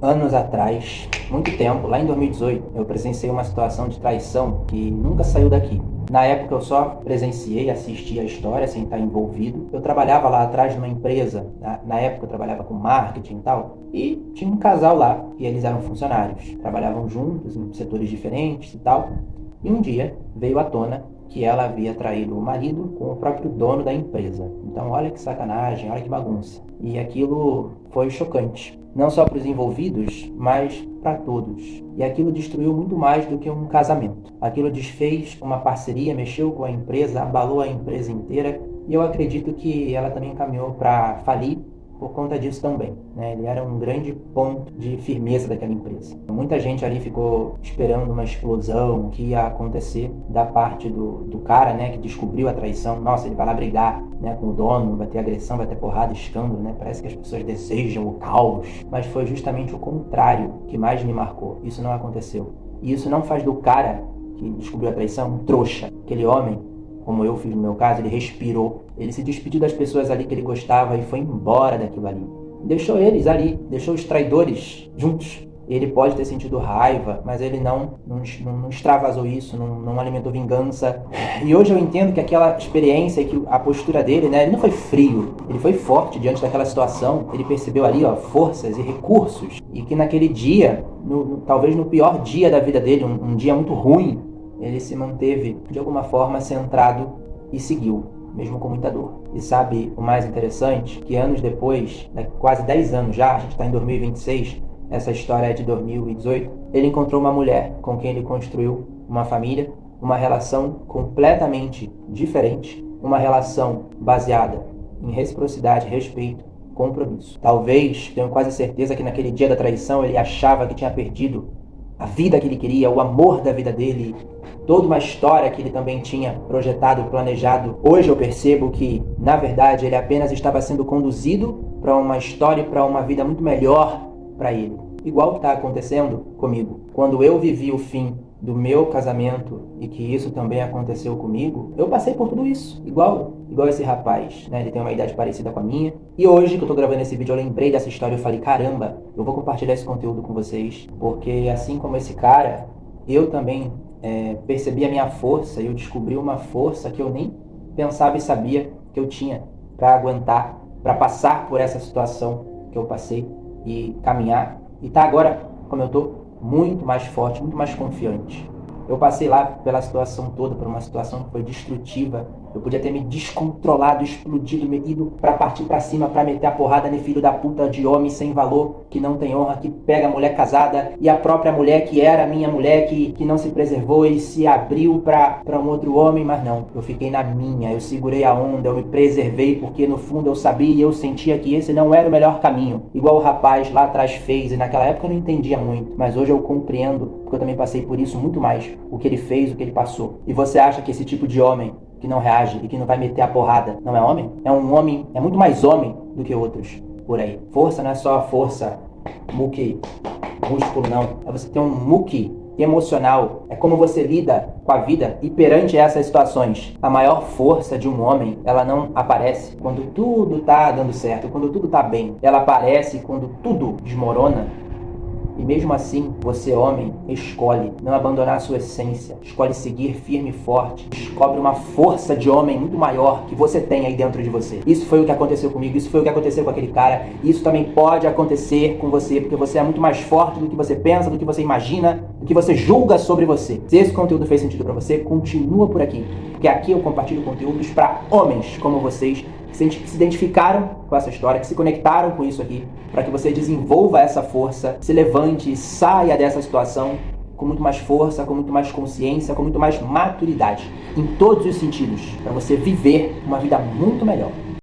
Anos atrás, muito tempo, lá em 2018, eu presenciei uma situação de traição que nunca saiu daqui. Na época eu só presenciei, assisti a história sem estar envolvido. Eu trabalhava lá atrás numa empresa, na época eu trabalhava com marketing e tal, e tinha um casal lá, e eles eram funcionários. Trabalhavam juntos em setores diferentes e tal. E um dia veio à tona que ela havia traído o marido com o próprio dono da empresa. Então olha que sacanagem, olha que bagunça. E aquilo foi chocante. Não só para os envolvidos, mas para todos. E aquilo destruiu muito mais do que um casamento. Aquilo desfez uma parceria, mexeu com a empresa, abalou a empresa inteira. E eu acredito que ela também caminhou para falir por conta disso também, né? Ele era um grande ponto de firmeza daquela empresa. Muita gente ali ficou esperando uma explosão que ia acontecer da parte do cara, né, que descobriu a traição. Nossa, ele vai lá brigar, né, com o dono, vai ter agressão, vai ter porrada, escândalo, né? Parece que as pessoas desejam o caos, mas foi justamente o contrário que mais me marcou. Isso não aconteceu. E isso não faz do cara que descobriu a traição um trouxa. Aquele homem, como eu fiz no meu caso, ele respirou, ele se despediu das pessoas ali que ele gostava e foi embora daquilo ali. Deixou eles ali, deixou os traidores juntos. Ele pode ter sentido raiva, mas ele não extravasou isso, não alimentou vingança. E hoje eu entendo que aquela experiência, que a postura dele, né, ele não foi frio, ele foi forte diante daquela situação. Ele percebeu ali, ó, forças e recursos. E que naquele dia, talvez no pior dia da vida dele, um dia muito ruim, ele se manteve, de alguma forma, centrado e seguiu, mesmo com muita dor. E sabe o mais interessante? Que anos depois, quase 10 anos já, a gente está em 2026, essa história é de 2018, ele encontrou uma mulher com quem ele construiu uma família, uma relação completamente diferente, uma relação baseada em reciprocidade, respeito, compromisso. Talvez, tenho quase certeza que naquele dia da traição ele achava que tinha perdido a vida que ele queria, o amor da vida dele, toda uma história que ele também tinha projetado, planejado. Hoje eu percebo que, na verdade, ele apenas estava sendo conduzido para uma história e para uma vida muito melhor para ele. Igual que está acontecendo comigo. Quando eu vivi o fim do meu casamento e que isso também aconteceu comigo, eu passei por tudo isso, igual esse rapaz, né? Ele tem uma idade parecida com a minha. E hoje que eu tô gravando esse vídeo, eu lembrei dessa história e eu falei, caramba, eu vou compartilhar esse conteúdo com vocês, porque assim como esse cara, eu também percebi a minha força e eu descobri uma força que eu nem pensava e sabia que eu tinha para aguentar, para passar por essa situação que eu passei e caminhar. E tá agora, como eu tô, muito mais forte, muito mais confiante. Eu passei lá pela situação toda, por uma situação que foi destrutiva. Eu podia ter me descontrolado, explodido, ido pra partir pra cima, pra meter a porrada no filho da puta de homem sem valor, que não tem honra, que pega a mulher casada, e a própria mulher que era minha mulher, que não se preservou e se abriu pra um outro homem, mas não. Eu fiquei na minha, eu segurei a onda, eu me preservei, porque no fundo eu sabia e eu sentia que esse não era o melhor caminho. Igual o rapaz lá atrás fez, e naquela época eu não entendia muito, mas hoje eu compreendo, porque eu também passei por isso muito mais, o que ele fez, o que ele passou. E você acha que esse tipo de homem que não reage e que não vai meter a porrada não é homem? É um homem, é muito mais homem do que outros por aí. Força não é só a força músculo, não. É você ter um muque emocional. É como você lida com a vida e perante essas situações. A maior força de um homem, ela não aparece quando tudo tá dando certo, quando tudo tá bem. Ela aparece quando tudo desmorona. E mesmo assim, você, homem, escolhe não abandonar a sua essência, escolhe seguir firme e forte, descobre uma força de homem muito maior que você tem aí dentro de você. Isso foi o que aconteceu comigo, isso foi o que aconteceu com aquele cara, e isso também pode acontecer com você, porque você é muito mais forte do que você pensa, do que você imagina, do que você julga sobre você. Se esse conteúdo fez sentido para você, continua por aqui, porque aqui eu compartilho conteúdos para homens como vocês, que se identificaram com essa história, que se conectaram com isso aqui, para que você desenvolva essa força, se levante e saia dessa situação com muito mais força, com muito mais consciência, com muito mais maturidade, em todos os sentidos, para você viver uma vida muito melhor.